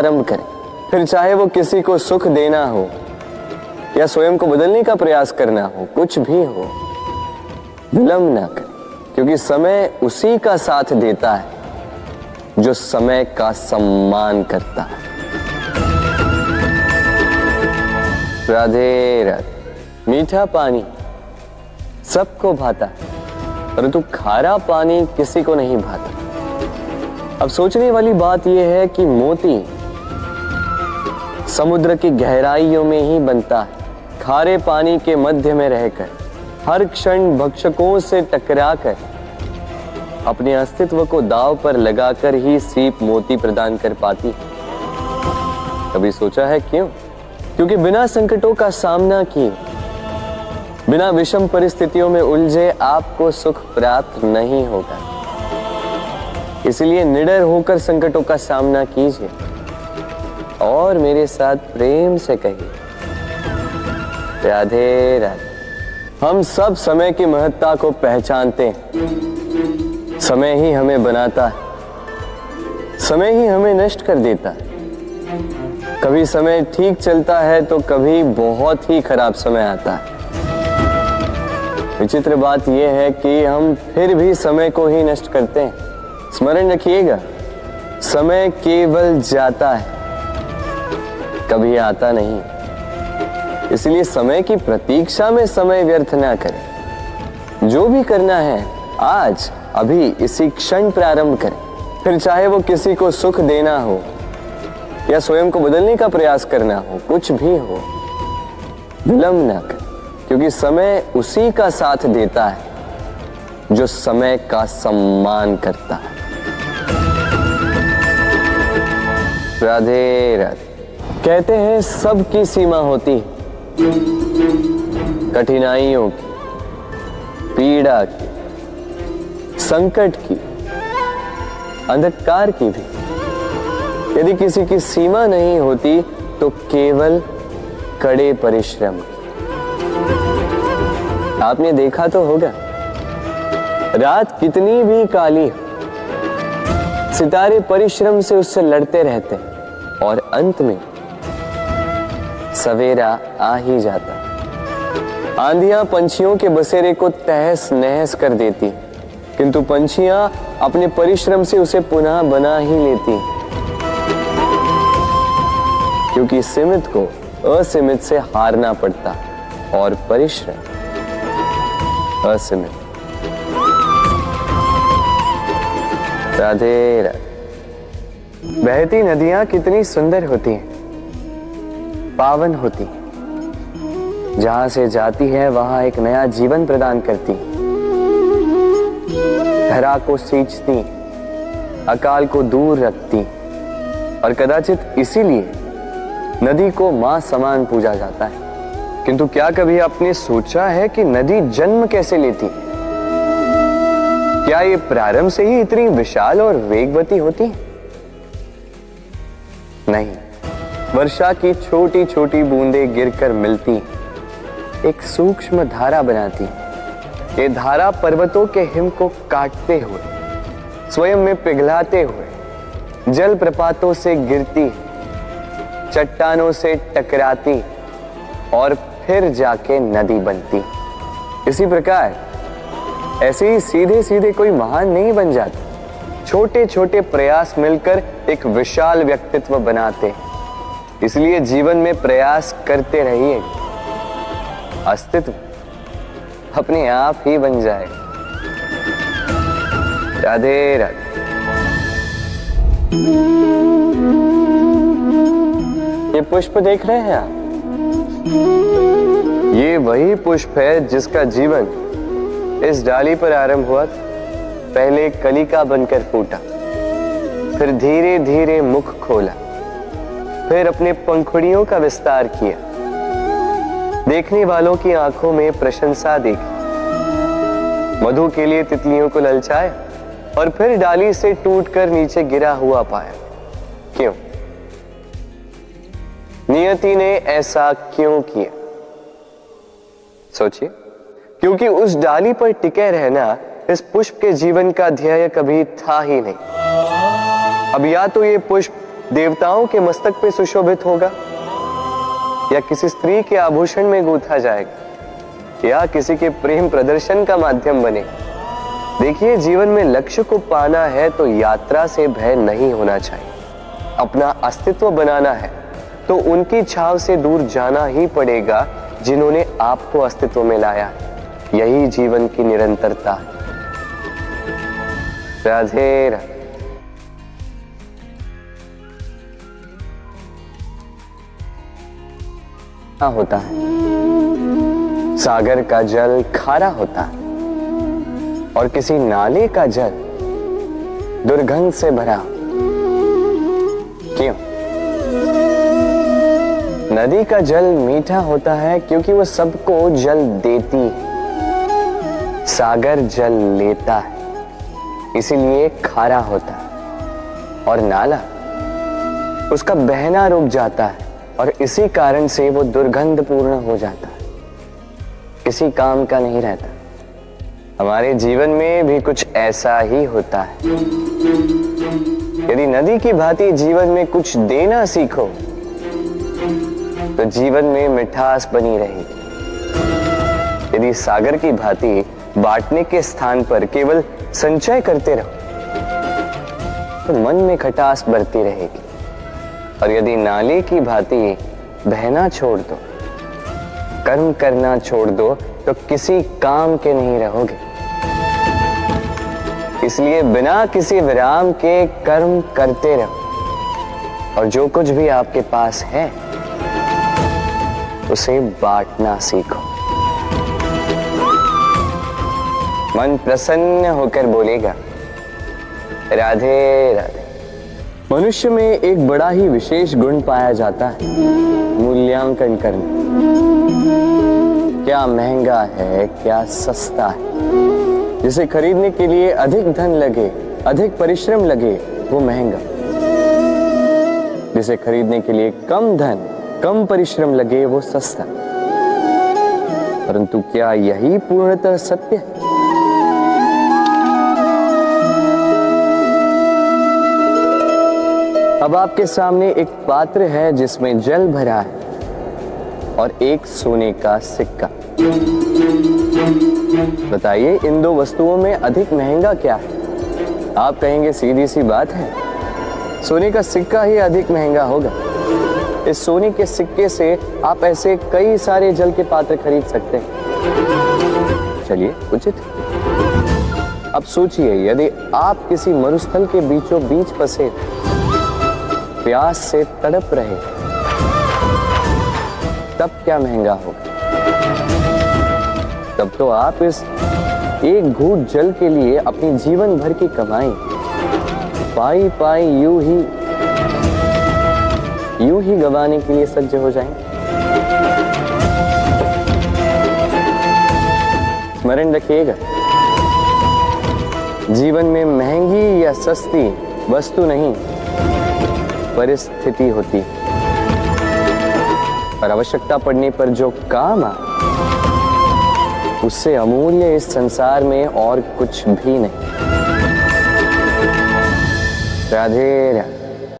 आरंभ करें, फिर चाहे वो किसी को सुख देना हो या स्वयं को बदलने का प्रयास करना हो, कुछ भी हो, विलंब ना करें, क्योंकि समय उसी का साथ देता है जो समय का सम्मान करता है। राधे राधे। मीठा पानी सबको भाता है, परंतु खारा पानी किसी को नहीं भाता। अब सोचने वाली बात यह है कि मोती समुद्र की गहराइयों में ही बनता है, खारे पानी के मध्य में रहकर, हर क्षण भक्षकों से टकराकर, अपने अस्तित्व को दांव पर लगाकर ही सीप मोती प्रदान कर पाती है। कभी सोचा है क्यों? क्योंकि बिना संकटों का सामना किए, बिना विषम परिस्थितियों में उलझे आपको सुख प्राप्त नहीं होगा। इसलिए निडर होकर संकटों का सामना कीजिए और मेरे साथ प्रेम से कहिए, राधे राधे। हम सब समय की महत्ता को पहचानते हैं। समय ही हमें बनाता है, समय ही हमें नष्ट कर देता है। कभी समय ठीक चलता है तो कभी बहुत ही खराब समय आता है। विचित्र बात यह है कि हम फिर भी समय को ही नष्ट करते हैं। स्मरण रखिएगा, समय केवल जाता है, कभी आता नहीं। इसलिए समय की प्रतीक्षा में समय व्यर्थ ना करें। जो भी करना है आज अभी इसी क्षण प्रारंभ करें, फिर चाहे वो किसी को सुख देना हो या स्वयं को बदलने का प्रयास करना हो, कुछ भी हो, विलंब ना करें, क्योंकि समय उसी का साथ देता है जो समय का सम्मान करता है। राधे राधे। कहते हैं सबकी सीमा होती है, कठिनाइयों की, पीड़ा की, संकट की, अंधकार की भी। यदि किसी की सीमा नहीं होती तो केवल कड़े परिश्रम की। आपने देखा तो होगा, रात कितनी भी काली हो, सितारे परिश्रम से उससे लड़ते रहते हैं और अंत में सवेरा आ ही जाता। आंधियां पंछियों के बसेरे को तहस नहस कर देती, किंतु पंछियां अपने परिश्रम से उसे पुनः बना ही लेती, क्योंकि सीमित को असीमित से हारना पड़ता और परिश्रम असीमित। राधे राधे। बहती नदियां कितनी सुंदर होती हैं, पावन होती हैं। जहां से जाती है वहां एक नया जीवन प्रदान करती, धरा को सींचती, अकाल को दूर रखती, और कदाचित इसीलिए नदी को मां समान पूजा जाता है। किंतु क्या कभी आपने सोचा है कि नदी जन्म कैसे लेती? क्या ये प्रारंभ से ही इतनी विशाल और वेगवती होती है? नहीं, वर्षा की छोटी छोटी बूंदें गिरकर मिलती, एक सूक्ष्म धारा बनाती। ये धारा पर्वतों के हिम को काटते हुए, स्वयं में पिघलाते हुए, जल प्रपातों से गिरती, चट्टानों से टकराती और फिर जाके नदी बनती। इसी प्रकार ऐसे ही सीधे सीधे कोई महान नहीं बन जाता। छोटे छोटे प्रयास मिलकर एक विशाल व्यक्तित्व बनाते। इसलिए जीवन में प्रयास करते रहिए, अस्तित्व अपने आप ही बन जाए। राधे राधे। ये पुष्प देख रहे हैं आप? ये वही पुष्प है जिसका जीवन इस डाली पर आरंभ हुआ। पहले कलिका बनकर फूटा, फिर धीरे धीरे मुख खोला, फिर अपने पंखुड़ियों का विस्तार किया, देखने वालों की आंखों में प्रशंसा देखी, मधु के लिए तितलियों को ललचाया और फिर डाली से टूटकर नीचे गिरा हुआ पाया। क्यों? नियति ने ऐसा क्यों किया? सोचिए। क्योंकि उस डाली पर टिके रहना इस पुष्प के जीवन का ध्येय कभी था ही नहीं। अब या तो ये पुष्प देवताओं के मस्तक पे सुशोभित होगा, या किसी स्त्री के आभूषण में गूंथा जाएगा, या किसी के प्रेम प्रदर्शन का माध्यम बने। देखिए, जीवन में लक्ष्य को पाना है तो यात्रा से भय नहीं होना चाहिए। अपना अस्तित्व बनाना है तो उनकी छाव से दूर जाना ही पड़ेगा जिन्होंने आपको अस्तित्व में लाया। यही जीवन की निरंतरता है। राधे राधे। होता है, सागर का जल खारा होता है और किसी नाले का जल दुर्गंध से भरा। क्यों? नदी का जल मीठा होता है क्योंकि वो सबको जल देती है। सागर जल लेता है, इसीलिए खारा होता है। और नाला, उसका बहना रुक जाता है और इसी कारण से वो दुर्गंधपूर्ण हो जाता है, किसी काम का नहीं रहता। हमारे जीवन में भी कुछ ऐसा ही होता है। यदि नदी की भांति जीवन में कुछ देना सीखो तो जीवन में मिठास बनी रहेगी। यदि सागर की भांति बांटने के स्थान पर केवल संचय करते रहो तो मन में खटास बढ़ती रहेगी। और यदि नाले की भांति बहना छोड़ दो, कर्म करना छोड़ दो तो किसी काम के नहीं रहोगे। इसलिए बिना किसी विराम के कर्म करते रहो और जो कुछ भी आपके पास है उसे बांटना सीखो। मन प्रसन्न होकर बोलेगा, राधे राधे। मनुष्य में एक बड़ा ही विशेष गुण पाया जाता है, मूल्यांकन करना। क्या महंगा है, क्या सस्ता है। जिसे खरीदने के लिए अधिक धन लगे, अधिक परिश्रम लगे, वो महंगा। जिसे खरीदने के लिए कम धन, कम परिश्रम लगे, वो सस्ता। परंतु क्या यही पूर्णतः सत्य है? अब आपके सामने एक पात्र है जिसमें जल भरा है और एक सोने का सिक्का। बताइए, इन दो वस्तुओं में अधिक महंगा क्या है? आप कहेंगे सीधी सी बात है, सोने का सिक्का ही अधिक महंगा होगा। इस सोने के सिक्के से आप ऐसे कई सारे जल के पात्र खरीद सकते हैं। चलिए, उचित। अब सोचिए, यदि आप किसी मरुस्थल के बीचों बीच फंसे, प्यास से तड़प रहे, तब क्या महंगा होगा? तब तो आप इस एक घूंट जल के लिए अपनी जीवन भर की कमाई पाई पाई यूं ही गंवाने के लिए सज्ज हो जाएंगे। स्मरण रखिएगा, जीवन में महंगी या सस्ती वस्तु नहीं, परिस्थिति होती है। और आवश्यकता पड़ने पर जो काम आए, उससे अमूल्य इस संसार में और कुछ भी नहीं। राधे राधे।